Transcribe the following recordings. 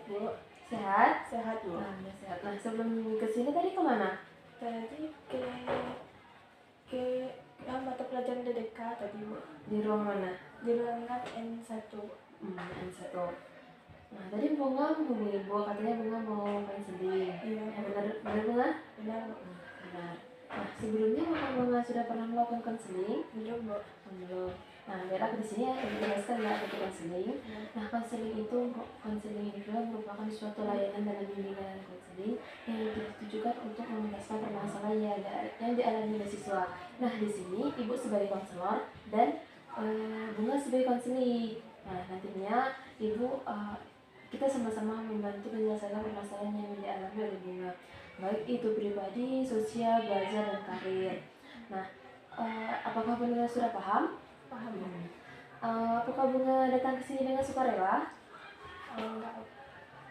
baik Bu. Sehat? Sehat Bu. Alhamdulillah sehat. Nah sebelum kesini tadi kemana? Tadi ke mata pelajaran DDK tadi Bu. Di ruang mana? Di ruangan N1. N1. Nah tadi Bunga hubungi Ibu, katanya Bunga mau konseling. Iya. Benar Bunga? Benar. Benar. Nah sebelumnya Bunga sudah pernah melakukan konseling? Belum Bu. Belum. Nah biar aku di sini ya dijelaskan ya apa konseling. Nah konseling itu merupakan suatu layanan dalam bimbingan konseling yang ditujukan untuk mengentaskan permasalahan yang dialami oleh siswa. Nah di sini Ibu sebagai konselor dan Bunga sebagai konseling. Nah nantinya Ibu kita sama-sama membantu menyelesaikan permasalahan yang dialami oleh Bunga, baik itu pribadi, sosial, belajar, dan karir. Nah apakah Bunga sudah paham? Paham Bu. Apakah Bunga datang ke sini dengan sukarela? Enggak.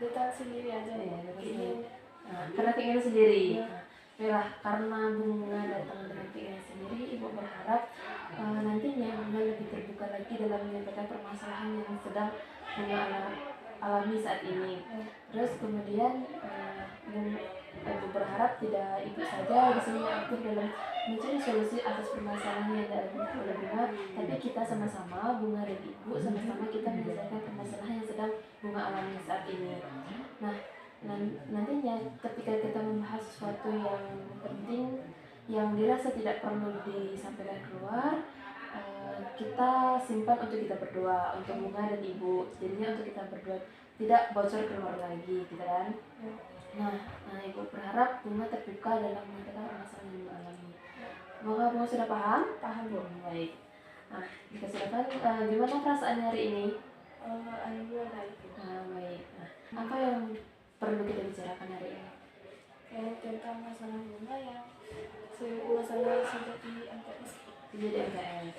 Datang sendiri aja Ya, ya. datang sendiri. Karena keinginan sendiri. Ya. Baiklah, karena Bunga datang dengan keinginan sendiri, Ibu berharap nantinya Bunga lebih terbuka lagi dalam menyampaikan permasalahan yang sedang Bunga alami saat ini. Terus kemudian Ibu berharap tidak Ibu saja di sini aktif dalam mencari solusi atas permasalahan yang dialami oleh Bunga, tapi kita sama-sama, Bunga dan Ibu sama-sama kita menyelesaikan permasalahan yang sedang Bunga alami saat ini. Nah nantinya ketika kita membahas sesuatu yang penting yang dirasa tidak perlu disampaikan keluar, kita simpan untuk kita berdua, untuk Bunga dan Ibu. Jadinya untuk kita berdua tidak bocor keluar lagi, gitu kan? Nah Ibu berharap Bunga terbuka dalam mengatakan permasalahan yang dialami. Semoga Bunga sudah paham? Paham Bu. Baik. Nah dipersilakan, gimana perasaan hari ini? Alhamdulillah baik. Baik. Nah apa yang perlu kita bicarakan hari ini? Tentang masalah Bunga yang masalah sejak di MTS. Jadi MTS.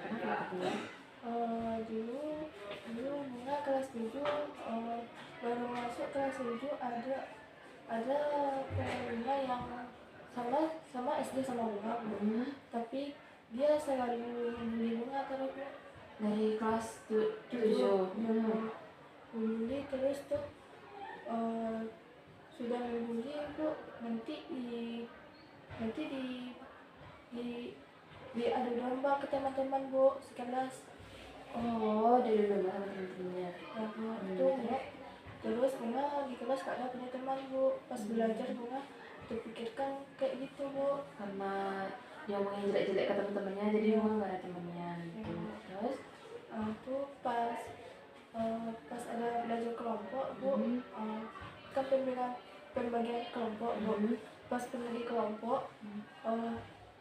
Kenapa Bunga? Dulu Bunga kelas 7 baru masuk kelas 7 ada Bunga yang sama SD sama Bunga, tapi dia selalu membuli Bunga terus dari kelas 7. Membuli terus tuh sudah membuli Bu, nanti di adu domba ke teman-teman Bu sekelas. Oh, dari dulu sama teman-temannya. Terus Bunga di kelas gak ada punya teman Bu. Pas belajar Bunga terpikirkan kayak gitu Bu. Karena dia ngomongin jelek-jelek ke teman-temannya, jadi Bunga gak ada temannya gitu. Terus? Tuh pas ada belajar kelompok Bu, kan pembagian kelompok Bu. Pas pembagi kelompok,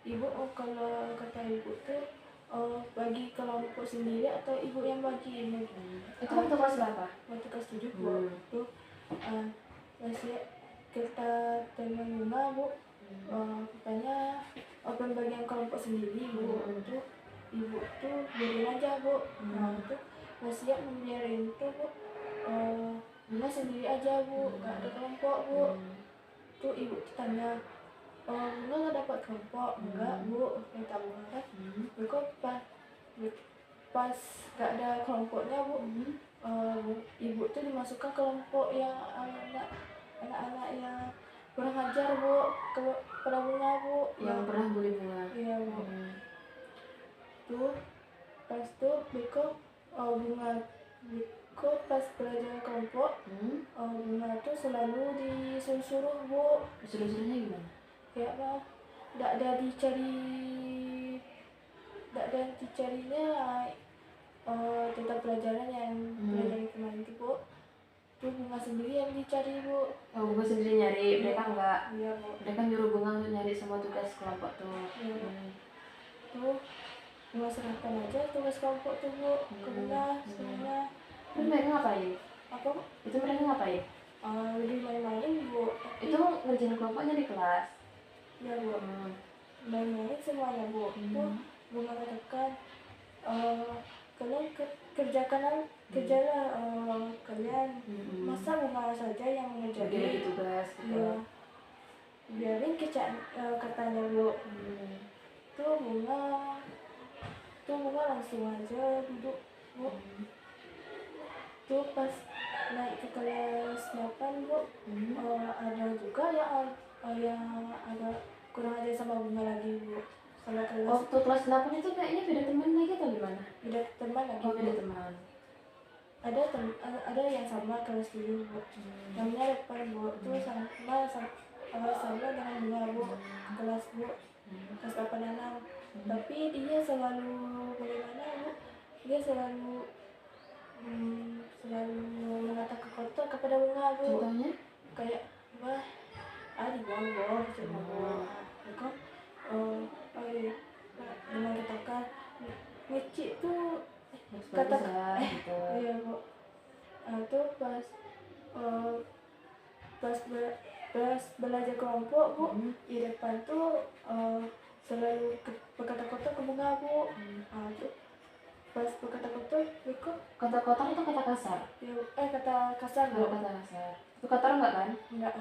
Ibu kalau kata Ibu tuh bagi kelompok sendiri atau Ibu yang bagi ini? Itu waktu kelas berapa? Waktu kelas 7 Bu. Tuh masih kata teman Bunga Bu, katanya pembagian kelompok sendiri Bu. Tuh Ibu tuh biarin aja Bu. Tuh masih membiarin tuh Bu, Bunga sendiri aja Bu, gak ada kelompok Bu. Tuh Ibu tanya, Bunga gak dapat kelompok? Enggak Bu, kata Bunga kan. Kok pas gak ada kelompoknya Bu, Ibu tuh dimasukkan kelompok yang anak-anak yang kurang ajar Bu, kepada Bunga Bu. Yang pernah bully Bunga? Iya Bu. Tuh pas tuh Bunga pas belajar kelompok, Bunga tuh selalu disuruh Bu. Disuruh-suruhnya gimana? Kayak apa? Tidak ada dicarinya tentang pelajaran yang pelajaran kemarin itu Bu. Tuh Bunga sendiri yang dicari Bu. Oh, Bunga sendiri nyari, mereka enggak? Iya Bu. Mereka nyuruh Bunga untuk nyari semua tugas kelompok tuh. Tuh Bunga serahkan aja tugas kelompok tuh Bu ke Bunga semuanya. Terus mereka ngapain? Apa? Itu mereka ngapain? Lebih main-main Bu. Itu ngerjain kelompoknya di kelas? Iya Bu. Main-main semuanya Bu. Tuh Bunga katakan, kalian kerjalah kalian. Masa Bunga saja yang mengerjakan? Bagi tugas gitu. Iya. Biarin katanya Bu. Tuh Bunga langsung aja duduk Bu. Tuh pas naik ke kelas ada juga yang agak kurang aja sama bunga lagi Bu. Sama kelas Waktu kelas 8 itu kayaknya beda teman lagi atau gimana? beda teman lagi Oh, Bu. beda teman. Ada yang sama kelas 7 Bu. Namanya Repan Bu. Itu sama dengan bunga Bu. Kelas Bu. Kelas 8 6. Tapi dia selalu bagaimana Bu? Dia selalu mengatakan kotor kepada bunga Bu. Contohnya? Kayak wah dibuang loh cuma mereka dengan katakan ngecik tuh kata gitu. iya Bu. Tuh pas belajar kelompok Bu, di depan tuh selalu berkata kotor ke bunga Bu. Tuh pas berkata kotor mereka Kata kotor itu kata kasar. kata kasar Bu. Kata kasar. Itu kotor enggak kan? Enggak.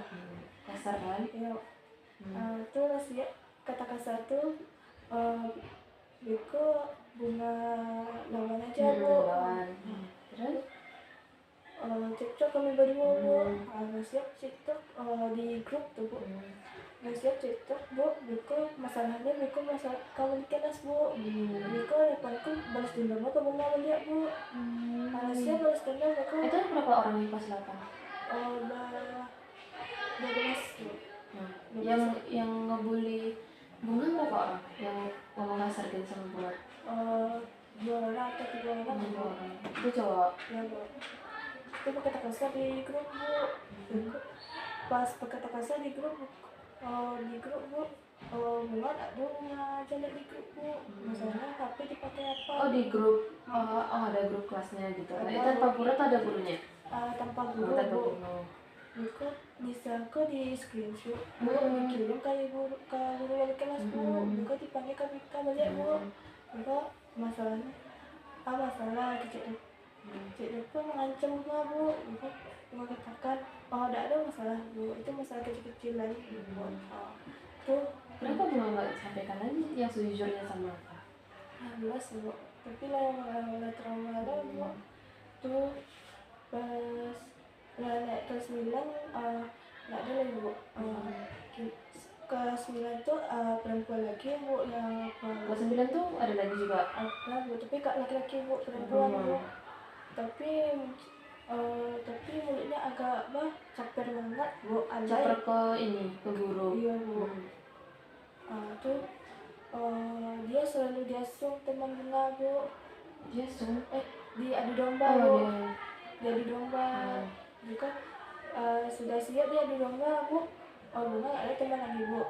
Kasar kan? Iya. Terus ya kata kasar tuh Beko bunga lawan aja Bu. Lawan. Terus TikTok kami berdua Bu. Siap TikTok di grup tuh Bu. Siap TikTok Bu. Beko masalahnya Beko masalah kamu di kelas Bu. Beko depanku balas dendam ke bunga beliau Bu. Siap balas dendam Beko. itu berapa orang yang pas 8? 12 Bu. Yang ngebully bunga berapa orang? Yang ngomong kasar gitu sama bunga? 2 orang atau 3 orang Bu. 2 orang. Itu cowok. Ya Bu. Itu berkata kasar di grup Bu. Pas berkata kasar di grup Bu. Bunga bunga jelek di grup Bu. Masalahnya HP dipakai apa? Oh, di grup. Ada grup kelasnya gitu. Itu tanpa guru atau ada gurunya? Tanpa guru Tanpa Bu. guru. Itu bisa di screenshot Bu, dikirim ke guru wali kelas Bu. Juga dipanggil ke BK balik Bu. Juga masalahnya masalah kecil itu mengancam bunga Bu. Juga mengatakan tidak ada masalah Bu, itu masalah kecil-kecilan Bu. Tuh Kenapa bunga nggak sampaikan lagi yang sejujurnya sama apa? jelas Bu, tapi lah trauma ada Bu. Tuh pas naik kelas 9 nggak ada lagi Bu. Kelas 9 tuh perempuan lagi Bu yang Kelas 9 tuh ada lagi juga. Bu, tapi kak laki-laki Bu, perempuan Bu. Tapi mulutnya agak caper banget Bu. Caper ke ke guru. Iya Bu. Tuh dia selalu diasung teman bunga Bu. Dia diadu domba Bu. Diadu domba. Juga sudah siap dia adu domba Bu. Bunga nggak ada teman lagi Bu.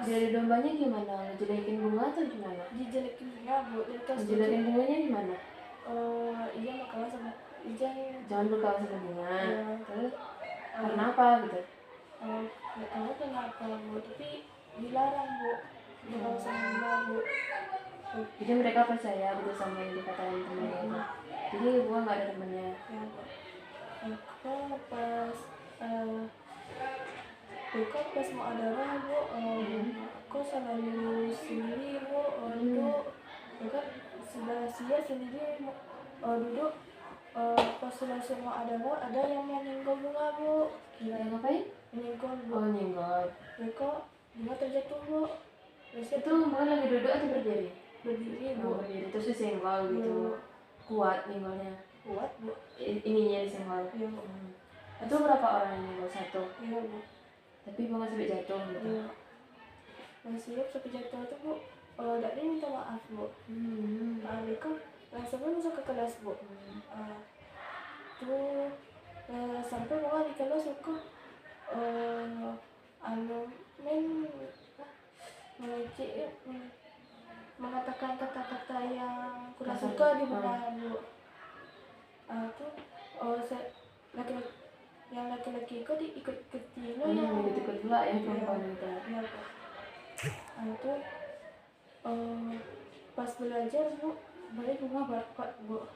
Diadu dombanya gimana? Ngejelekin bunga atau gimana? Dijelekin bunga Bu. Ngejelekin bunganya gimana? Iya makanya sama jangan berkawan sama bunga. Terus karena apa gitu? Nggak tahu kenapa Bu, tapi dilarang Bu berkawan sama bunga Bu. Jadi mereka percaya gitu sama yang dikatain temennya itu. Jadi bunga nggak ada temennya. Ya Bu. Aku pas pas mau ada Bu, aku selalu sendiri Bu. Duduk sudah siap sendiri duduk. Pas sudah semua ada yang menyenggol bunga Bu. Yang ngapain? Menyenggol Bu. Oh, nyenggol. Bunga terjatuh Bu. Itu bunga lagi duduk atau berdiri? Berdiri Bu. Berdiri terus disenggol gitu. Kuat nyenggolnya. Kuat Bu. Ininya disenggol. Iya Bu. Itu berapa orang yang nyenggol? 1. Iya Bu. Tapi bunga sampai jatuh gitu. Iya. Masih sampai jatuh itu Bu. Dari minta maaf Bu. Mereka langsung masuk ke kelas Bu. Tuh sampai bunga di kelas suka mengecek mengatakan kata-kata yang kurang suka di bunga Bu. Laki-laki ikut ikutin ikut pula ya perempuan itu. Iya Bu. Pas belajar Bu, balik bunga barcode Bu.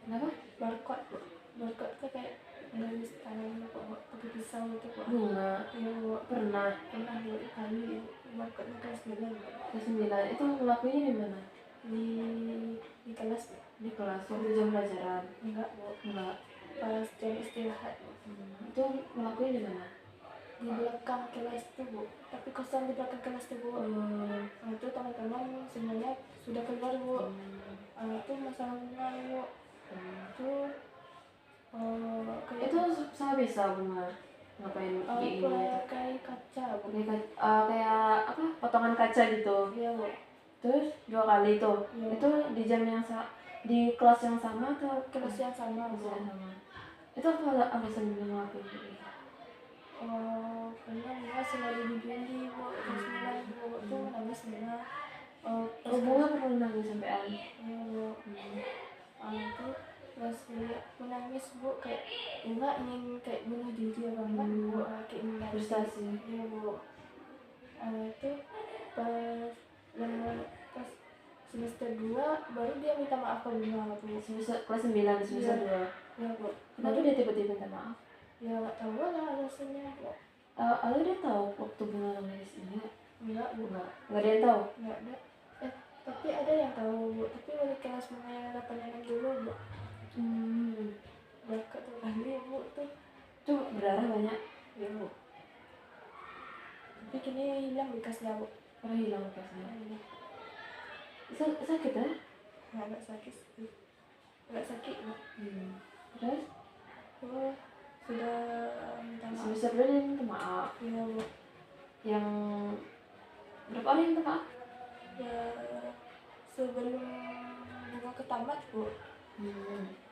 Kenapa? Barcode Bu. Barcode tuh kayak nulis tangan pakai pisau gitu Bu. Bunga. Iya Bu. Pernah 2 kali barcode kelas 9 Bu. Kelas 9 itu ngelakuinnya di mana? Di kelas Bu. Di kelas waktu jam pelajaran. Enggak Bu. Enggak. pas jam istirahat Itu ngelakuin di mana? di belakang kelas tuh Bu, tapi kosong di belakang kelas tuh Bu. Itu teman-teman semuanya sudah keluar Bu. Itu masalah bunga Bu. Itu kayak Itu sama bisa bunga ngapain kayak gini gitu? kayak kaca Bu. Kayak apa, potongan kaca gitu. Iya Bu. Terus 2 kali itu. Iya. Itu di jam yang di kelas yang sama atau Kelas yang sama kelas Bu. yang sama? Itu apa alasan dia ngelakuin kayak gitu? Karena bunga selalu dibully Bu. Kelas 9 Bu. Itu nangis bunga. Bunga pernah nangis sampean? Iya Bu. Itu pas lihat menangis Bu, kayak bunga ingin kayak bunuh diri banget Bu, kayak ingin mati. Frustasi. Iya Bu. Itu pas semester 2 baru dia minta maaf ke bunga Bu. Semester kelas 9 semester 2. Iya Bu. Kenapa dia tiba-tiba minta maaf? Ya nggak tahu lah alasannya Bu. Lalu dia tahu waktu bunga nangis ini? Enggak Bu. Enggak ada yang tahu. Enggak ada. Tapi ada yang tahu Bu, tapi wali kelas bunga yang datangnya dulu Bu. Dekat tuh kali Bu tuh. Itu berdarah banyak. Iya Bu. Tapi kini hilang bekasnya Bu. Karena hilang bekasnya. Iya. Sakit ya? Nggak sakit sih. Nggak sakit Bu. Terus Sudah minta maaf. semester 2 dia minta maaf. Iya Bu. Yang berapa orang yang minta maaf? Ya sebelum bunga ke tamat Bu.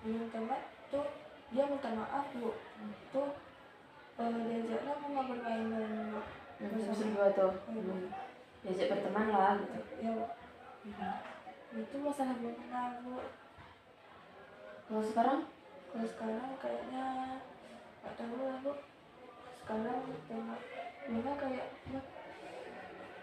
Belum tamat tuh dia minta maaf Bu. Tuh diajaknya bunga bermain Bu. Semester 2 tuh. Diajak berteman lah gitu. Ya Bu. Itu masalah bunga Bu. Kalau sekarang? Kalau sekarang kayaknya nggak tahu lah Bu. Sekarang tema bunga kayak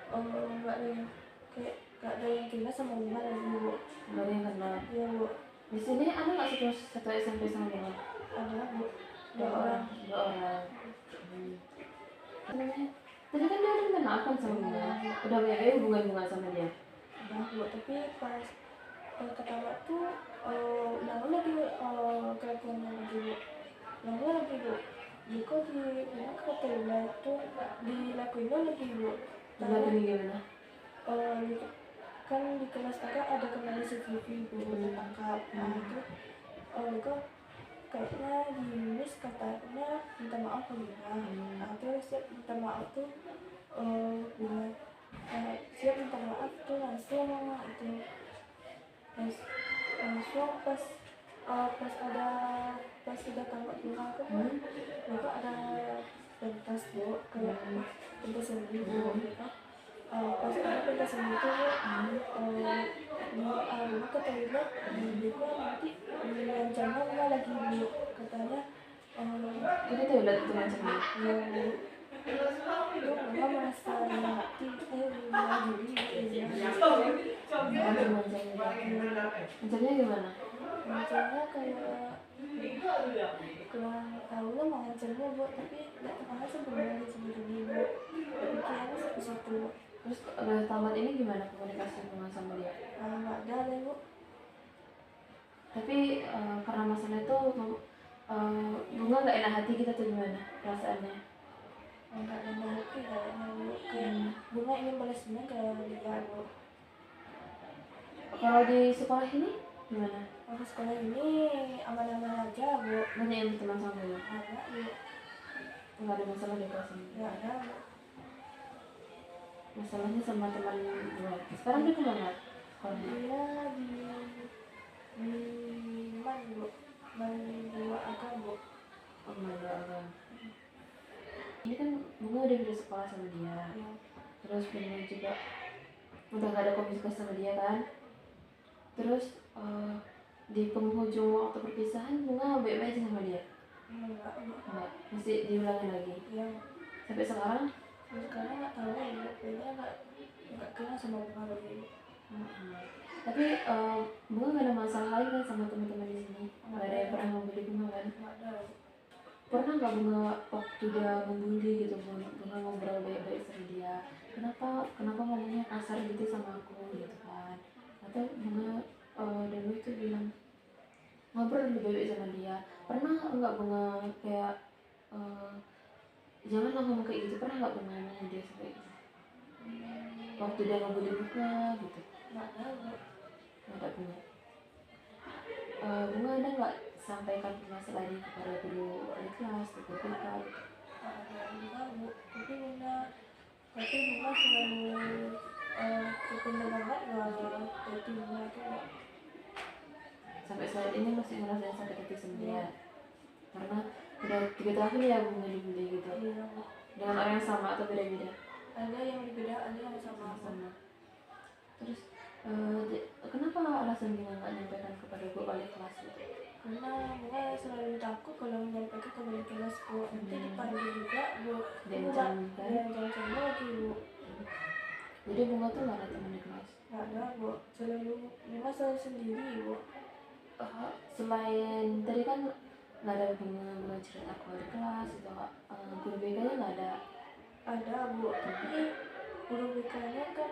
nggak ada yang kayak nggak ada yang kena sama bunga lagi Bu. Nggak ada yang kenal. Iya Bu. Di sini ada nggak satu SMP sama bunga? Ada Bu. 2 orang. 2 orang. Namanya? Tadi kan dia udah minta maaf kan sama bunga. Udah banyak hubungan sama dia. Udah Bu, tapi pas ketawa tuh ulang lagi kelakuannya lagi Bu. Ulang lagi Bu. Jika di bunga kata tuh dilakuin lagi Bu. Dilakuin gimana? Kan di kelas kakak ada kamera CCTV Bu, tertangkap. Itu kok kayaknya di Miss katanya minta maaf ke bunga. Terus siap minta maaf tuh bunga siap minta maaf tuh langsung itu langsung pas sudah tamat bunga tuh bunga ada pentas Bu, kayak pentas seni Bu gitu. Pas ada pentas seni itu bunga ke toilet juga nanti diancamnya bunga lagi Bu, katanya Jadi toilet itu macamnya. ya Bu. Itu bunga merasa mati bunga jadi Macamnya gimana? Ngancamnya kayak kurang tahu lah mengancamnya Bu, tapi nggak tahu sebenarnya Bu. Pikirannya seperti itu. Terus udah tamat ini gimana komunikasi bunga sama dia? Nggak ada lah Bu. Tapi karena masalah itu bunga nggak enak hati kita tuh gimana perasaannya? Nggak ada hati kayaknya Bu. Kayak bunga ingin balas dendam ke dia Bu. Kalau di sekolah ini gimana? Aku sekolah ini aman-aman aja Bu. Banyak yang berteman sama bunga? Ada Bu. Nggak ada masalah di kelas ini? Nggak ada Bu. Masalahnya sama teman bunga. Sekarang dia kemana sekolahnya? Dia di mana Bu? Dua agak Bu. Ini kan bunga udah beda sekolah sama dia. Ya. Terus bunga juga udah gak ada komunikasi sama dia kan. Terus di penghujung waktu perpisahan bunga baik-baik aja sama dia? Enggak Bu. Enggak, mesti diulangi lagi? Ya. Sampai sekarang? Sekarang nggak tahu Bu. Kayaknya nggak kenal sama bunga lagi. Tapi bunga gak ada masalah lain kan sama teman-teman di sini? Gak ada yang pernah membuli bunga kan? Nggak ada Bu. Pernah nggak bunga waktu dia membuli gitu, bunga ngobrol baik-baik sama dia, kenapa ngomongnya kasar gitu sama aku gitu kan? Atau bunga dulu itu bilang ngobrol lebih baik sama dia. Pernah nggak bunga kayak janganlah ngomong kayak gitu, pernah nggak bunga nanya dia sampai gitu waktu dia nggak boleh buka gitu? nggak tahu. Nggak ada bunga. Bunga ada nggak sampaikan masalah ini kepada guru wali kelas atau guru BK gitu? Nggak ada juga bu, tapi bunga selalu berpindah banget nggak jadi bunga itu. Sampai saat ini masih ngerasain sakit hati sama dia karena udah 3 tahun ya bunga dibully gitu Iya, dengan orang yang sama atau beda-beda? ada yang berbeda, ada yang sama. Terus kenapa alasan bunga nggak nyampaikan kepada guru wali kelas gitu? Karena bunga selalu takut kalau menyampaikan ke wali kelas bu, nanti dipanggil juga bu. Diancam kan? Ya, jangan lagi bu. Jadi bunga tuh nggak ada teman di kelas. Nggak ada bu, bunga selalu sendiri bu. Selain tadi kan nggak ada bunga cerita ke wali kelas atau guru BK nya nggak ada. Ada bu, tapi guru BK-nya kan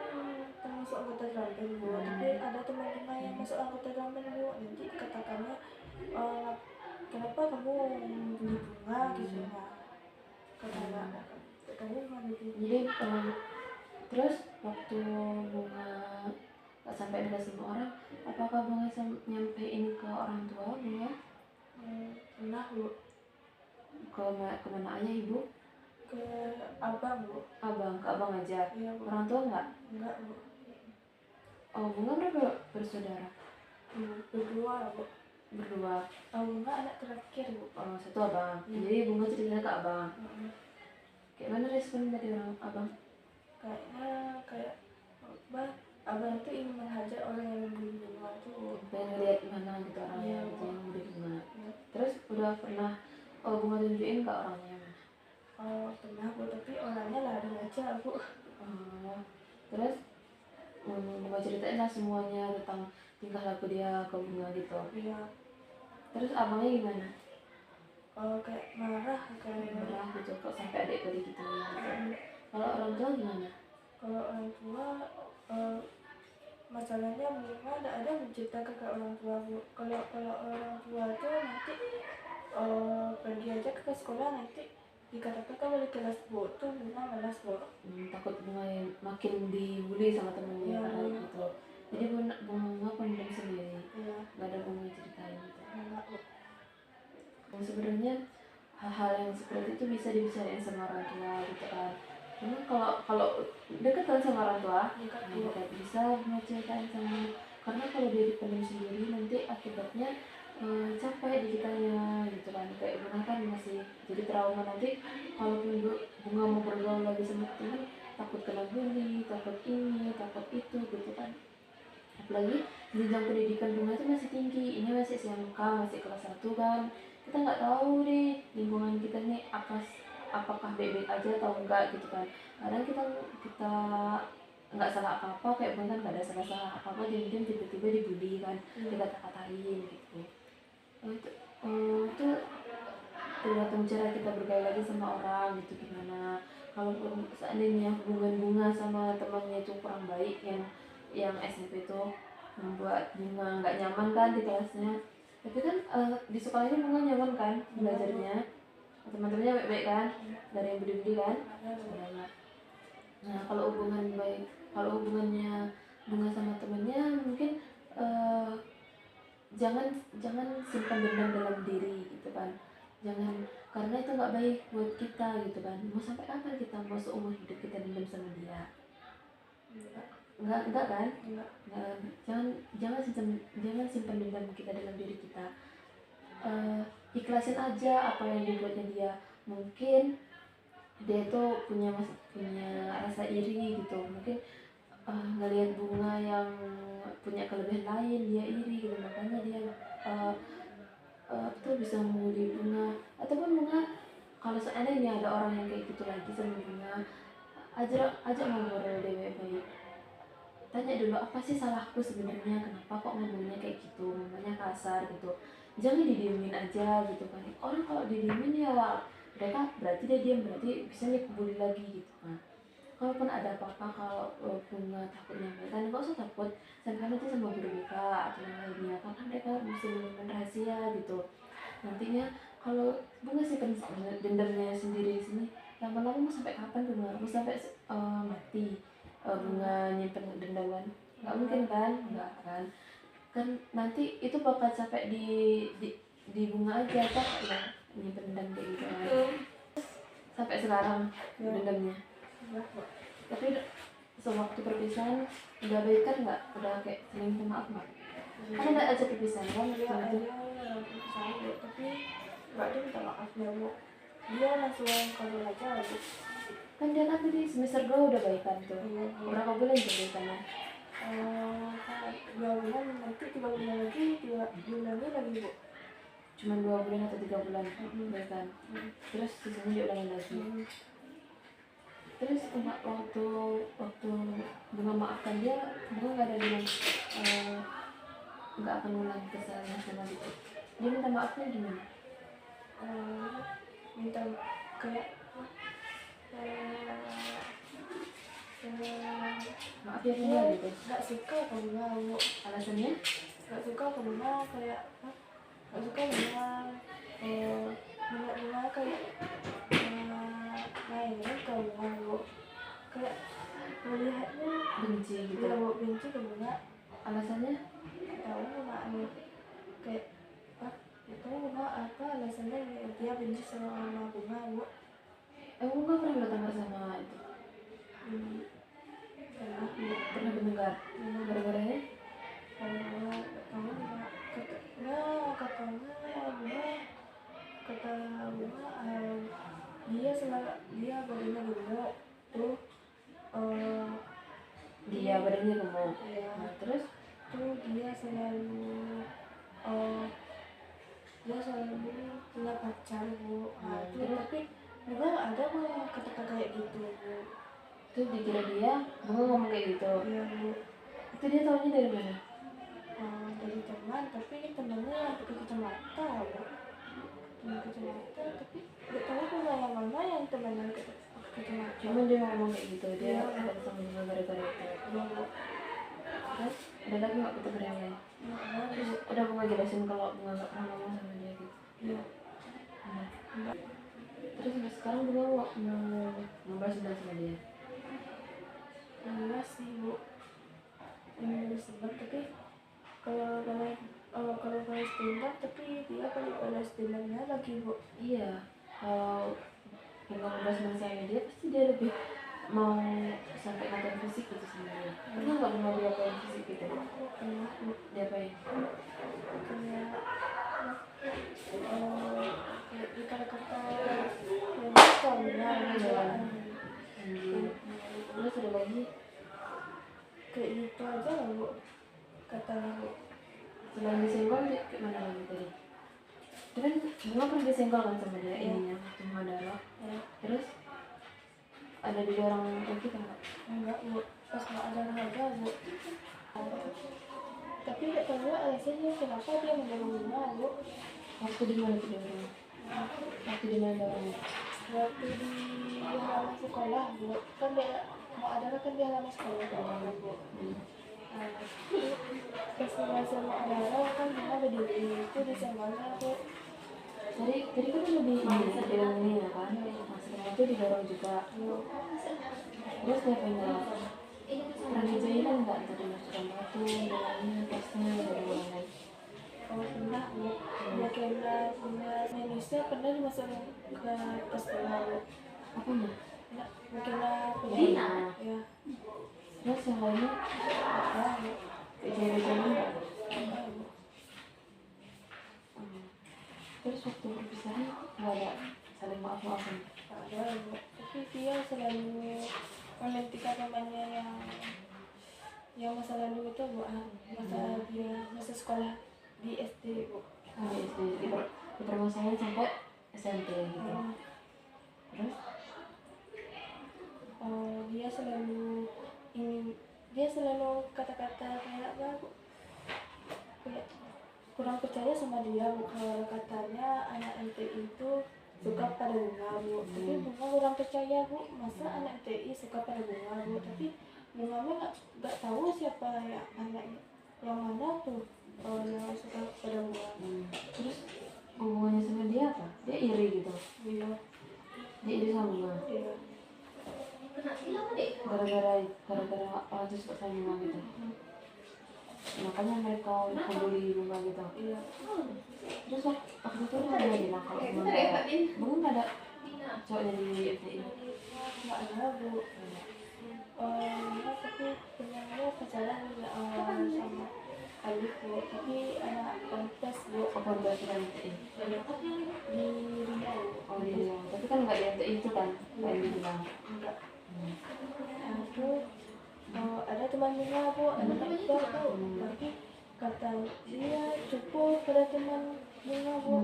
termasuk anggota Rampen bu. Tapi ada teman-teman yang masuk anggota Rampen bu, nanti katakannya kenapa kamu beli bunga gitu ya, katanya mana gitu. Jadi terus waktu bunga nggak sampai dekat sama orang, apakah bunga nyampein ke orang tua bunga? Pernah bu, Kemana ayah ibu? ke abang bu. Abang, ke abang aja. Iya bu. Orang tua nggak? Enggak bu. Oh, bunga berapa bersaudara? Berdua bu. Berdua. Bunga anak terakhir bu. Oh, satu abang. Jadi bunga ceritanya ke abang. Kayak mana respon dari orang abang? Kayaknya kayak abang itu ingin menghajar orang yang membeli bunga itu bu. Pengen lihat mana gitu orangnya gitu yang beli bunga. Terus udah pernah bunga tunjukin ke orangnya? Pernah bu, tapi orangnya lari aja bu. Terus bunga ceritain lah semuanya tentang tingkah laku dia ke bunga gitu. Iya. Terus abangnya gimana? Kayak marah gitu kok sampai adik-adik gitu. Kalau orang tua gimana? Kalau orang tua masalahnya bunga tidak ada menceritakan ke orang tua bu. Kalau orang tua itu nanti pergi aja ke sekolah, nanti dikatakan ke wali kelas bu, tuh bunga malas bu. Takut bunga makin dibully sama temennya karena gitu. Jadi bunga pendam sendiri. Nggak ada bunga ceritain gitu. Sebenarnya hal-hal yang seperti itu bisa dibicarain sama orang tua gitu kan. Cuma kalau deketan sama orang tua, kita bisa ceritain sama. Karena kalau dia dipendam sendiri nanti akibatnya capek di kitanya gitu kan. Kayak bunga kan masih jadi trauma nanti. Kalaupun bunga mau bergaul lagi sama teman, takut kena bully, takut ini, takut itu gitu kan. Apalagi jenjang pendidikan bunga itu masih tinggi, ini masih SMK, masih kelas 1 kan. Kita nggak tahu deh lingkungan kita nih apakah baik-baik aja atau enggak gitu kan. Kadang kita nggak salah apa-apa, kayak bunga kan nggak ada salah apa-apa, diam-diam tiba-tiba dibully kan, dikata-katain gitu. Itu tergantung cara kita bergaul lagi sama orang gitu gimana. Kalau seandainya hubungan bunga sama temannya itu kurang baik, yang SMP itu membuat bunga nggak nyaman kan di kelasnya. Tapi kan di sekolahnya bunga nyaman kan belajarnya, teman-temannya baik-baik kan, dari yang beli-beli kan. Nah kalau hubungannya bunga sama temannya mungkin jangan simpan dendam dalam diri gitu kan. Jangan, karena itu nggak baik buat kita gitu kan. Mau sampai kapan kita mau seumur hidup kita dendam sama dia? Enggak kan? Jangan simpan dendam kita dalam diri kita. Ikhlasin aja apa yang dibuatnya dia. Mungkin dia tuh punya rasa iri gitu. Mungkin ngelihat bunga yang punya kelebihan lain, dia iri gitu, makanya dia tuh bisa membuli bunga. Ataupun bunga, kalau seandainya ada orang yang kayak gitu lagi sama bunga, ajak ngobrol deh baik-baik. Tanya dulu apa sih salahku sebenarnya, kenapa kok ngomongnya kayak gitu, ngomongnya kasar gitu. Jangan didiemin aja gitu kan. Orang kalau didiemin ya mereka berarti dia diam, berarti bisa bully lagi gitu kan. kalaupun ada apa-apa, kalau bunga takut nyampaikan, nggak usah takut, sampaikan nanti sama guru BK atau yang lainnya, karena mereka bisa menyimpan rahasia gitu. Nantinya kalau bunga simpen dendarnya sendiri di sini, lama-lama mau sampai kapan bunga, mau sampai mati bunga nyimpen dendaman, nggak mungkin kan, nggak kan. Kan nanti itu bakal capek di bunga aja, capek ya nyimpen dendam kayak gitu kan. Sampai sekarang dendamnya. Tapi sewaktu perpisahan udah baikan nggak, udah kayak saling minta maaf nggak? Kan ada aja perpisahan kan Dia gitu. ada perpisahan Bu, tapi nggak ada minta maaf ya Bu, dia langsung kabur aja Bu. Kan dia kan tadi semester 2 udah baikan tuh. Iya Bu. Berapa bulan tuh baikannya? Kan 2 bulan, nanti 3 bulan lagi diulangi lagi Bu. Cuma 2 bulan atau 3 bulan baikan. Terus sisanya diulangi lagi. Terus waktu bunga maafkan dia, bunga nggak ada bilang nggak akan ulang kesalahan sama gitu. Dia minta maafnya gimana? Minta kayak Maaf ya bunga gitu. nggak suka ke bunga Bu. Alasannya? Nggak suka ke bunga kayak nggak suka bunga bunga kayak mainin ke bunga Bu, kayak melihatnya Benci gitu. dia Bu, benci ke bunga. Alasannya? Tahu bunga kayak tahu bunga apa alasannya dia benci sama bunga Bu. Bunga pernah bertengkar sama itu? Pernah bertengkar? Gara-garanya? Kata bunga dia badannya gemuk tuh, Dia badannya gemuk. ya, Nah, terus? tuh dia selalu punya pacar Bu. Nah, tuh tapi bunga nggak ada Bu kata-kata kayak gitu Bu. Itu dikira dia bunga ngomong kayak gitu. Iya Bu. Itu dia tahunya dari mana? Dari teman, tapi temannya yang pakai kacamata Bu. Teman kacamata, tapi nggak tahu bunga yang mana yang temannya pakai kacamata. Cuman dia ngomong kayak gitu, dia Iya. ada sama bunga gara-gara itu. Iya Bu. Terus ada lagi nggak ketemu yang lain? Terus udah bunga jelasin kalau bunga nggak pernah ngomong sama dia gitu. Iya. Terus sampai sekarang bunga mau balas dendam sama dia. Iya sih Bu. Ini sebab, tapi kalau balas dendam, tapi dia kalau balas dendamnya lagi Bu. Iya, kalau bunga mau balas dendam sama dia pasti dia lebih mau sampai ngatain fisik gitu sama dia. Pernah nggak bunga diapain fisik gitu? Pernah Bu. Diapain? Kayak dikata-kata yang bukan ya, Terus ada lagi kayak gitu aja lah Bu, kata Bu. selain disenggol dia kemana lagi tadi? Itu kan bunga pernah disenggol kan sama dia ininya waktu darah. Terus ada didorong lagi kan nggak? Enggak Bu, pas nggak ada aja Bu. Tapi nggak tahu alasannya kenapa dia mendorong bunga Bu. Waktu di mana tuh dorong? Waktu di mana dorongnya? Waktu di halaman sekolah Bu, kan dia mau ada kan di halaman sekolah Bu. Pas masa mau ada kan bunga berdiri itu di senggolnya Bu. Tadi kan lebih ini bilang ini ya kan, maksudnya itu didorong juga. Terus ngapain lagi? Pernah dijahitan nggak tadi masukkan batu, dalamnya, tasnya, dari mana? Pernah Bu, dia kena Indonesia pernah dimasukin ke tas bunga Bu. Apanya? Kena Pena. ya. Terus yang lainnya Ada Bu. kejadian nggak? Ada Bu. Terus waktu perpisahan nggak ada saling maaf-maafan? Ada Bu, tapi dia selalu menghentikan namanya yang masa lalu itu Bu, masa sekolah di SD Bu. Di permasalahan sampai SMP gitu. Terus dia selalu kata-kata kayak apa Bu, kayak kurang percaya sama dia Bu. Kalau katanya anak ente itu suka pada bunga Bu, tapi bunga kurang percaya Bu, masa anak TI suka pada bunga Bu, tapi bunga mah nggak tahu siapa yang anak yang mana tuh yang suka pada bunga. Terus hubungannya sama dia apa? Dia iri gitu. Iya, Dia iri sama bunga. iya. Gara-gara orang tuh suka sama bunga gitu. Makanya mereka membuli bunga gitu. Iya. Terus waktu itu dia ada bilang kalau bunga nggak ada cowok dari FTI. Nggak ada Bu. Tapi punyanya pacaran sama Alif Bu, tapi anak kontes Bu. Apa berarti dari FTI? Di Riau. Oh dia, tapi kan nggak di FTI itu kan, kayak yang dibilang. Enggak. Nah, terus ada teman bunga Bu, ada Iqbal Bu, tapi kata dia cukup pada teman bunga Bu.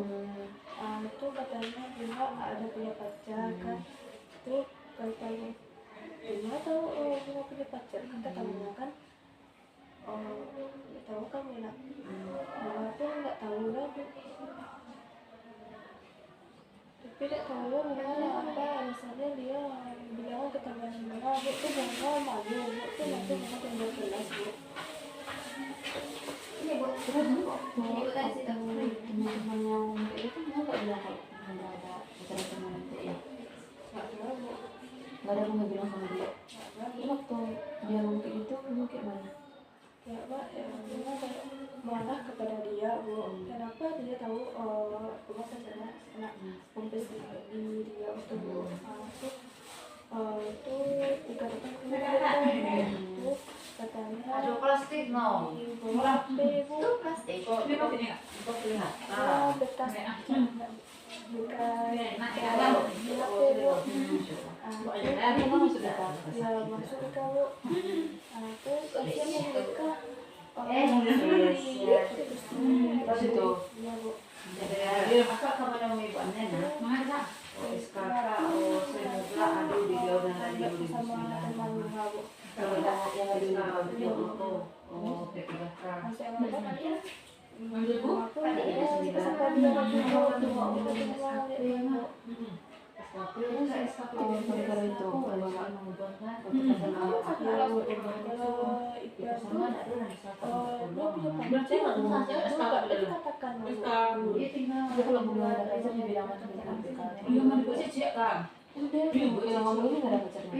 Itu katanya bunga ada punya pacar kan, itu katanya bunga tahu bunga punya pacar, kata kamu kan tahu kamu nak, bunga pun nggak tahu lah Bu. Tapi tidak tahu bunga apa alasannya dia bilang ke teman bunga Bu, itu bunga malu Bu, itu nanti bunga tinggal kelas Bu. Terus waktu teman-teman yang kayak itu bunga nggak bilang kalau bunga ada pacaran sama FTI. Nggak tahu Bu. Nggak ada bunga bilang sama dia. Terus waktu dia ngomong kayak gitu bunga kayak mana? Ya Pak, bunga marah kepada dia Bu. Kenapa dia tahu bunga pacarnya anak kompes di dia waktu Bu. Itu dikatakan kepada itu katanya Ada plastik no. di bawah HP Bu. Itu plastik. Kok lihat. Bekas bukan HP Bu. Ya masuk ke Bu. Terus akhirnya mereka Terus itu. Iya Bu. Dia maka kamu yang ibuannya nah. SKK semoga ada di jauhan radio di Sama teman bunga Bu. Kalau yang ada di radio itu P3K. Masih yang apa tadi? Aku sampai dia waktu itu Gara-gara itu dia kalau bunga ada pacarnya bilang macam udah yang ngomong ini nggak ada pacarnya.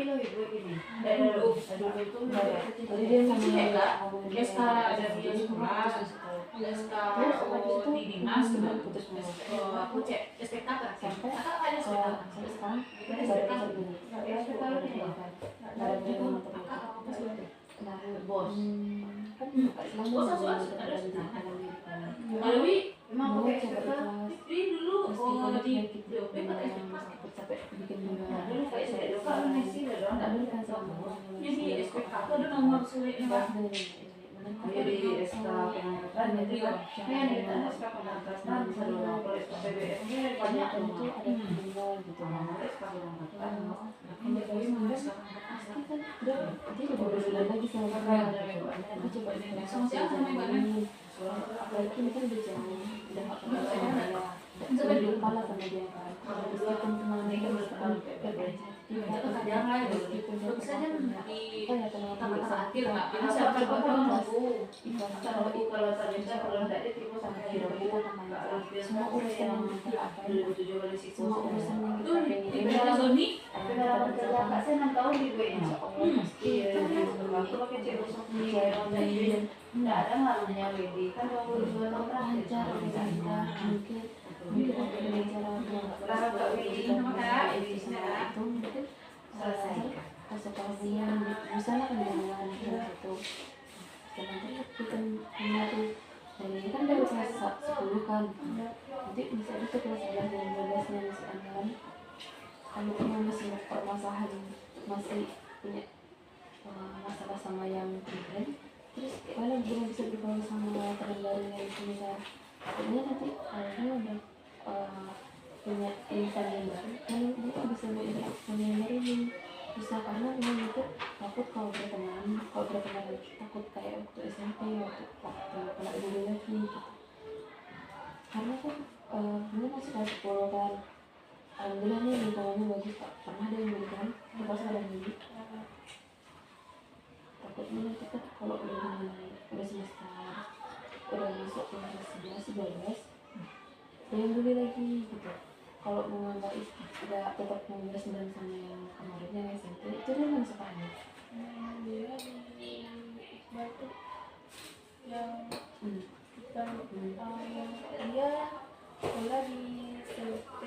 Jadi dia ngomongin di dinas putus semua. aku cek SPK kan Sampai ada sekarang nggak ada pacar bunga. Nggak ada bunga ternyata. Nah, Bos. kan selama Malawi Memang mau pakai coba SPK. ikhlas ini dulu terus di kita pakai capek bikin bunga. Dulu kayak saya dulu kan Messi lah dong. Nggak boleh kan sama jadi SPK itu ada nomor sulit Mbak, Ayo di SK pengangkatan jadi kan. Kan di SK pengangkatan selalu lapor SK PBS ini banyak itu tuh. ada bunga gitu kan. SK pengangkatan. Pasti kan dia udah berbulan lagi sama bunga gitu. Aku coba jalanin. Apalagi ini kan udah jauh, udah nggak kenal sama dia, udah lupa lah sama dia kan. Meskipun teman dia meskipun meskipun dia pernah punya, ya teman sama bisa akhir nggak Kita bisa siapa coba kan ikhlas, tahu. ikhlas Kalau kalau ternyata kalau tidak ada tipu sama kita kita. akan semua urusan yang kita apain, 2007 kali sih. semua urusan yang itu kita di pengen, daerah zoni Tapi kalau kerja kak saya 6 tahun di gue insya Allah pasti aku pakai cek besok nih nggak ada ngaruhnya Wedi kan 22 tahun terakhir lancar kita mungkin ada dengan cara yang Kalau Kak Wedi itu bisa mungkin selesai. konsekuensinya bisa lah dengan itu sebenarnya bukan menarik dan ini kan dari kelas 10 kan nanti bisa itu kelas 11 dan 12 nya masih aman kalau punya masih permasalahan masih punya masalah sama yang kemarin terus kalian belum bisa bergaul sama teman baru yang bisa akhirnya nanti kalian udah punya insan yang baru kalian dia bisa berinteraksi yang baru ini bisa karena memang itu takut kalau berteman takut kayak waktu SMP waktu kena dulu lagi gitu karena kan ini masih kelas 10 kan lingkungannya bagus Kak. Pernah ada yang beli kan, kita ada yang beli. Takutnya nanti kan kalau udah semester, udah masuk ke kelas 11, 12, ada yang beli lagi gitu. Kalau mau nggak udah tetap mau bersenang sama yang kemarinnya SMP, itu dia masuk apa? Dia di Iqbal tuh yang Iqbal, yang dia sekolah di SMP,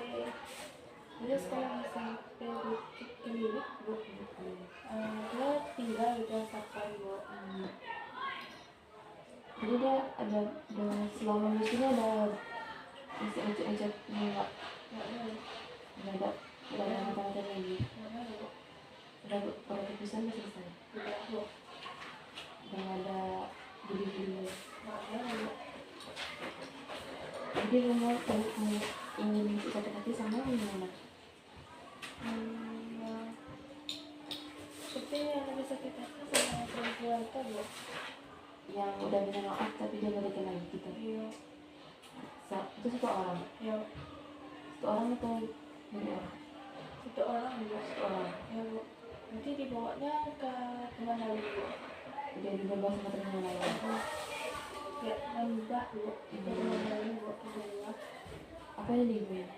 dia sekolah di SMP Bukit Kelilik, Bu. Dia tinggal di Jakarta, Bu. Jadi dia ada selama di sini ada masih ajak nggak ada kata-kata lagi. Udah perpisahan masih selesai. Udah ada beli-beli. Jadi mau ingin sakit hati sama gimana? Tapi yang lebih sakit hati sama perempuan tadi, Bu. Yang udah minta maaf tapi dia balikin lagi gitu. Iya. Itu satu orang. Iya. Satu orang atau banyak orang? Satu orang, Bu. Satu orang. Ya, Bu. Nanti dibawanya ke teman lain, Bu. Dia dibebas sama teman yang lain. Ya, mengubah, Bu. Ke teman lain, Bu. Kedua. Apa yang dibuat?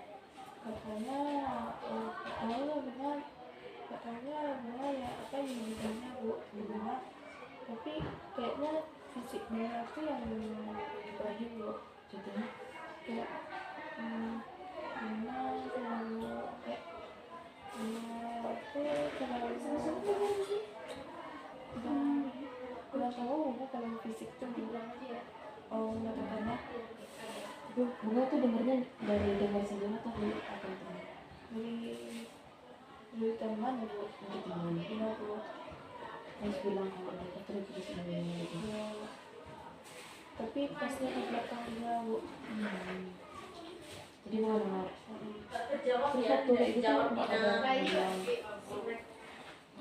Katanya tahu lah benar, katanya benar ya apa yang dibuatnya, Bu. Benar. Tapi kayaknya fisiknya itu yang dibahin, Bu. Contohnya? Kayak Mama selalu kayak Mama itu selalu kurang tahu Bu kalau fisik tuh bilang aja ya. Oh, katakanlah Bunga tuh dengarnya dari dengar sendiri atau dari apa itu? dari teman, Bu. Dari teman. Iya, Bu. Terus bilang kalau mereka tuh lagi di sini gitu. Iya. Tapi pasnya di belakang dia, Bu. Jadi mau dengar. Jawab Terus ya, waktu kayak gitu jawab nggak ada yang bilang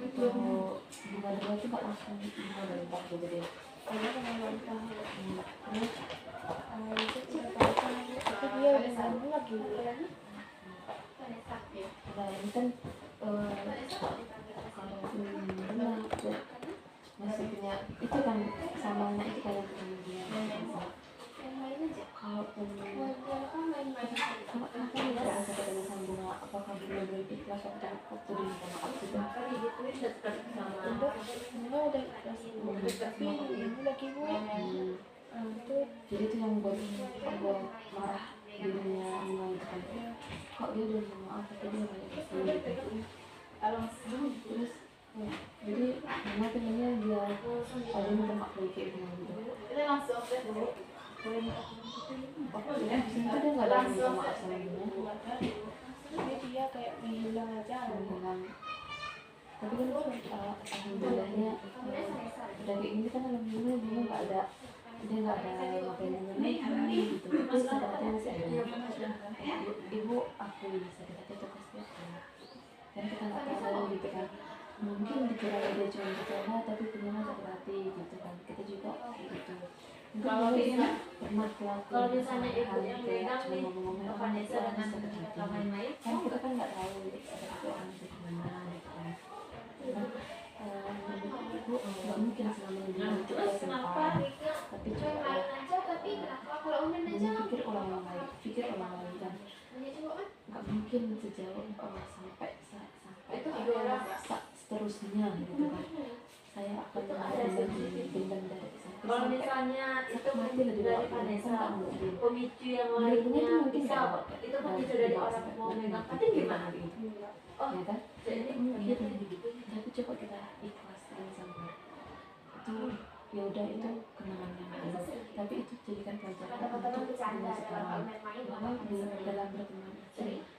atau bunga dengar tuh nggak langsung bunga bantah gitu deh. Karena kena bantah, Bu. Terus Itu kena bantah, Bu. Tapi dia udah ngomong lagi, Bu. nah ini kan kalau bunga masih punya itu kan sama anak itu kan yang punya dia. Kalau kenapa tidak ada ketemu sama bunga? Apakah bunga belum ikhlas waktu diminta maaf gitu? Enggak udah ikhlas, Bu. Tapi ini lagi, Bu. Itu Jadi itu yang buat marah dirinya bunga itu kan. Kok dia udah minta maaf tapi dia nggak ikhlas gitu. Terus jadi bunga pengennya dia ada minta maaf lagi kayak bunga gitu. Waktu ya, di sini tuh dia nggak ada minta maaf sama bunga. tapi dia kayak menghilang aja. Menghilang. Tapi kan alhamdulillahnya udah kayak gini kan alhamdulillah bunga nggak ada, dia nggak ada ngapain lagi gitu. Tapi sakit hati masih ada. Ibu aku sakit hati itu pasti ada. Kan kita nggak tahu gitu kan. Mungkin dikira dia cuma gitu aja, tapi punya sakit hati gitu kan. Kita juga gitu. Mungkin Kalau dia bisa- pernah pelaku Kalau misalnya ibu hal yang kayak megang cuma nih, ngomong-ngomong orang Vanessa itu orang dengan sakit hati. rekaman lain, Kan kita kan nggak tahu sakit hati orang itu gimana gitu kan. Ibu nggak mungkin selama ini itu Terus ada kenapa simpan, Rika tapi cuma coba main aja, tapi kenapa kalau Umin aja dan pikir orang lain, kan hanya cuma kan nggak mungkin sejauh sampai itu video orang seterusnya gitu kan. Saya akan dendam dari kalau misalnya itu mati lebih dari baik kan Vanessa nggak mungkin. pemicu yang Mulainya tuh lainnya mungkin bisa nggak itu pemicu dari orang mau megang tapi gimana oh Ya kan? jadi Mungkin gitu tapi coba kita ikhlas dengan sama itu, ya udah itu kenangan yang baik, tapi itu jadikan pelajaran teman-teman untuk bercanda kita kalau sekarang main-main bahwa di dalam berteman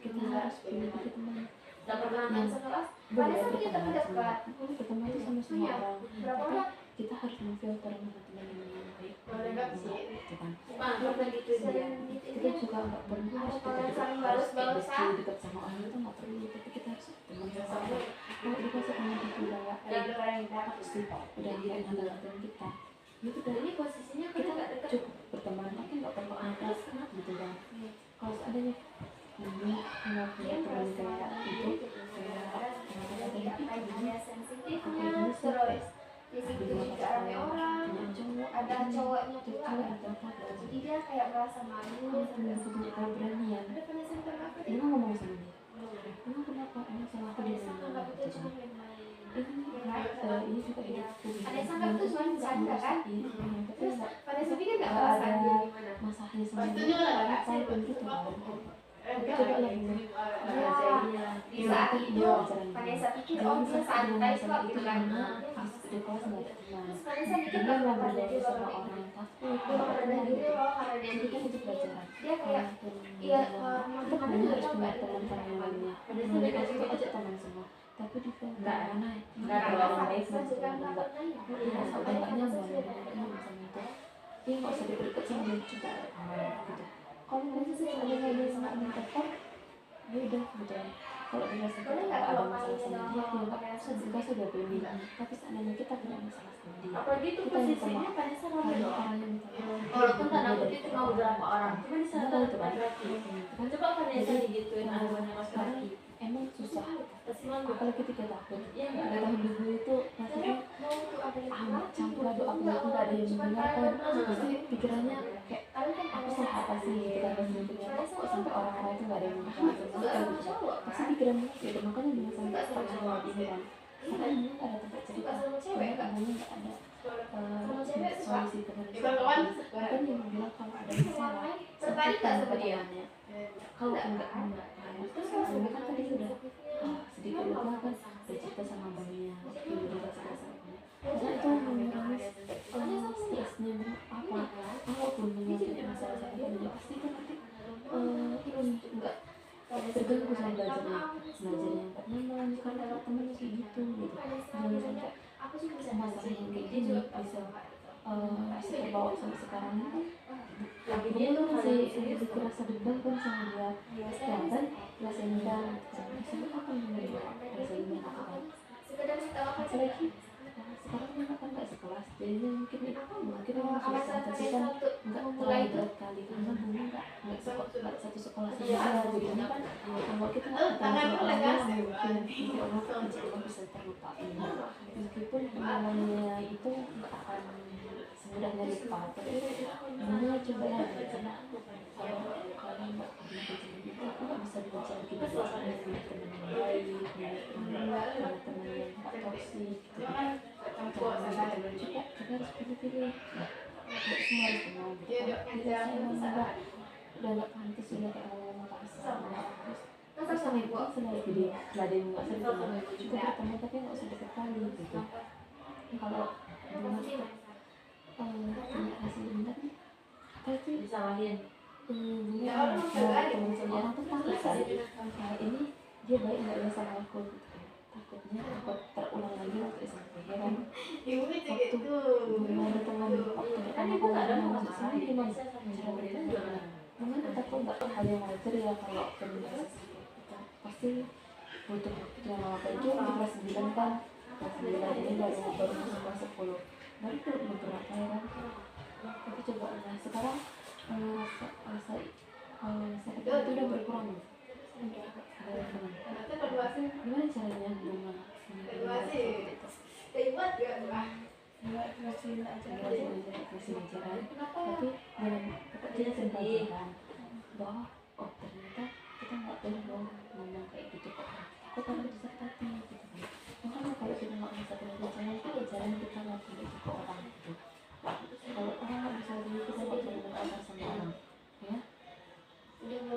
kita harus pilih teman dan pernah main sekelas boleh Vanessa punya teman dekat berteman itu sama semua Punya. orang, berapa tapi orang kita harus memfilter mana teman yang baik Kalau dekat mana sih. yang enggak, gitu kan. pernah gitu dia Kita juga nggak perlu harus Kalau saling harus balas-balasan. dekat sama orang itu nggak perlu, tapi kita harus teman sama orang. Kalau dikasih teman itu udah ada orang yang dapat toxic, udah dia ngandalkan kita, itu udah ini posisinya kan kita agak dekat cukup berteman tapi nggak perlu atas gitu kan. Kalau seandainya ini punya teman kayak itu kayak merasa malu. punya keberanian. Ada Vanessa minta maaf. Emang ngomong sama dia, emang kenapa, emang sama aku dia Vanessa ngomong nggak betul gitu cuma kan. main-main. Ini juga hidupku gitu. Ada yang sampai tuh cuma bercanda kan? Tapi Terus nggak Vanessa pikir nggak nggak perasaan ada dia gimana? masalahnya sama Itu dia. juga nggak Saya pun gitu kan. Tapi coba lihat dulu. Di saat itu Pelajaran Vanessa pikir Jangan oh dia sampai santai dengan kok masalah gitu itu kan. karena pas di kelas nggak ada teman. Terus Vanessa mikir Jadi nggak nggak apa-apa bergaul dia sama baru orang yang takut. dia baru rendah diri loh karena dia Jadi kan itu pelajaran. dia kayak iya Kita teman-teman punya juga harus coba punya teman sama yang lainnya. Vanessa Mereka beda juga gitu. ajak teman semua. Tapi di Nggak, mana? nggak ada orang orang baik Vanessa sama juga teman nggak enggak. pernah ya. Iya, udah nggak nyaman, udah nggak nyaman sama itu. Dia nggak usah deket sama dia juga. Gitu. Kalau mereka sih ada ngobrol sama teman tetap, ya udah gitu. Kalau dirasa kita Boleh nggak nggak ada kalau masalah sama mainnya dia, sama ya Vanessa kita sudah beli. Tapi seandainya kita punya masalah sama dia, apalagi itu kita minta posisinya maaf. Vanessa Karena ramai loh. orang yang minta maaf, Walaupun dia tanda dari kutip cuma beberapa orang, cuma di sana Tahu kan itu kan? berarti. Kan Coba Vanessa digituin anuannya Mas sekarang Kaki. emang susah. Pasti malu. Apalagi ketika takut. Iya nggak Ada ada. tahun dulu itu rasanya mau tuh apa yang amat campur aduk aku itu nggak ada yang mendengarkan. Pasti pikirannya kayak aku salah apa sih gitu kan pas mikirnya kok sampai orang-orang itu nggak ada yang mendengarkan sama sekali gitu. Pasti pikirannya gitu makanya dia sampai stop sama ini kan. Karena ini nggak ada tempat cerita. sama cewek kan? Karena nggak ada Sama cewek suka. solusi terhadap Kawan-kawan. bahkan dia bilang kalau ada masalah Tertarik nggak sama dia? temannya. Kalau enggak terus kalau kan tadi sudah sedikit lega kan bercerita sama abangnya dulu dia cerita sama abangnya karena itu mengurangi stresnya apa kalaupun punya masalah sama temannya pasti kan nanti ini enggak terganggu sama belajarnya yang tak nyaman karena temannya kayak gitu jangan sampai aku sih bisa masalah yang kayak gini bisa terbawa sampai sekarang ini Dia tuh masih terasa beban kan sama dia sedangkan rasa dendam sama apa yang rasa dendam apa kan sekedar tahu apa sih apalagi sekarang mereka kan nggak sekelas jadinya mungkin yang alasan susah tapi Vanessa kan untuk nggak memulai terlalu itu berat kali karena dulu nggak satu sekolah sama dia jadinya kan kalau kita nggak tahu orangnya mungkin insya Allah bisa terlupain meskipun pengalamannya itu nggak akan semudahnya lupa tapi ini coba ya karena kalau kalian nggak pernah kejadian itu aku nggak bisa baca gitu sama teman yang baik sama teman yang nggak toksik gitu juga kita harus pilih-pilih nggak semua harus kenal gitu kita emang udah nggak pantas udah kayak ngomong kasar terus sama ibu kan selalu jadi nggak ada yang nggak usah dikenal cukup berteman tapi nggak usah deket kali gitu kalau benar tuh punya kasih dendam pasti disalahin. bunga teman sama orang tuh takut kan ini dia baik nggak ya sama aku gitu kan takutnya takut terulang lagi waktu SMP ya kan Ibunya juga waktu itu. bunga ada teman waktu pertama kali dia masuk sini gimana cara berteman bunga tetap kok nggak hal yang wajar ya kalau teman pasti butuh waktu yang lama kayak gitu di kelas 9 kan kelas 9 ini baru masuk kelas 10 baru tuh beberapa ya kan tapi coba nah sekarang rasa sakit itu udah berkurang nih Ternyata berdua sih. gimana caranya bunga Berdua sih. Hebat gak lah. nggak ngasihin aja kasih pelajaran tapi dengan kita sering pelajaran bahwa oh ternyata kita nggak boleh dong ngomong kayak gitu kok kok kalau bisa hati gitu kan makanya kalau kita nggak bisa pelajaran itu jalan kita nggak boleh ke orang gitu kalau orang nggak bisa jadi kita nggak boleh ngomong sama orang ya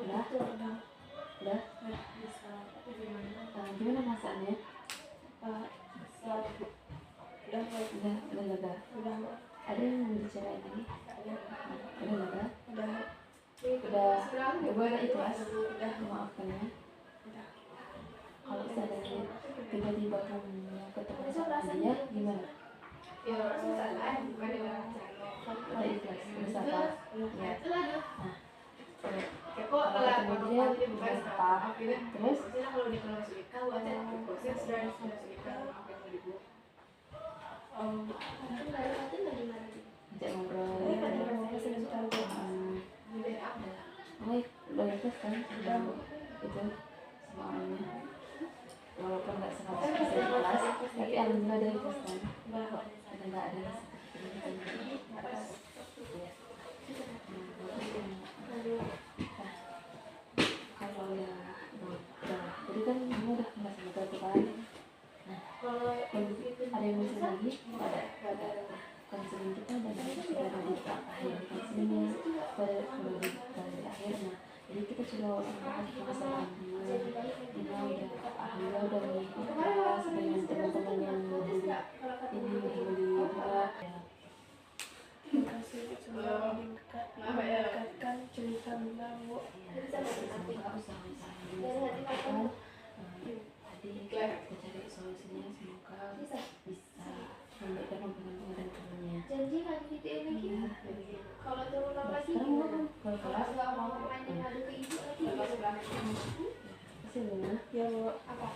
udah gimana perasaannya udah lega ada yang mau dibicarain lagi udah lega udah gue udah ikhlas udah memaafkan ya kalau seandainya tiba-tiba kamu ketemu sama dia gimana Ya orang salah bukan yang udah ikhlas udah sabar ya nah kok kalau ketemu dia bukan apa terus maksudnya kalau di kelas Ika buat proses sudah Ika apa yang mau dibuat ajak ngobrol baik udah ikhlas kan udah itu sama orangnya walaupun nggak 100% ikhlas tapi alhamdulillah udah ikhlas kan udah nggak ada rasa kan bunga udah merasa betul kan. Nah, ada yang masih lagi? Ada. Konseling kita dan sudah ada di akhir konselingnya, sudah di akhir. Nah, jadi kita coba membahas permasalahan bunga udah alhamdulillah udah ikhlas dengan teman-teman yang beli bunga. Terima kasih sudah mendengarkan cerita Bunga, Bu. Semoga usaha-usaha yang dilakukan tadi kita cari solusinya, semoga bisa memberikan hubungan dan temannya. Janji lagi gitu ya Miki. Kalau turun lagi Sekarang kalau kelas nggak mau main ngadu ke ibu lagi. pasti Bunga. Ya, Bu. Apa?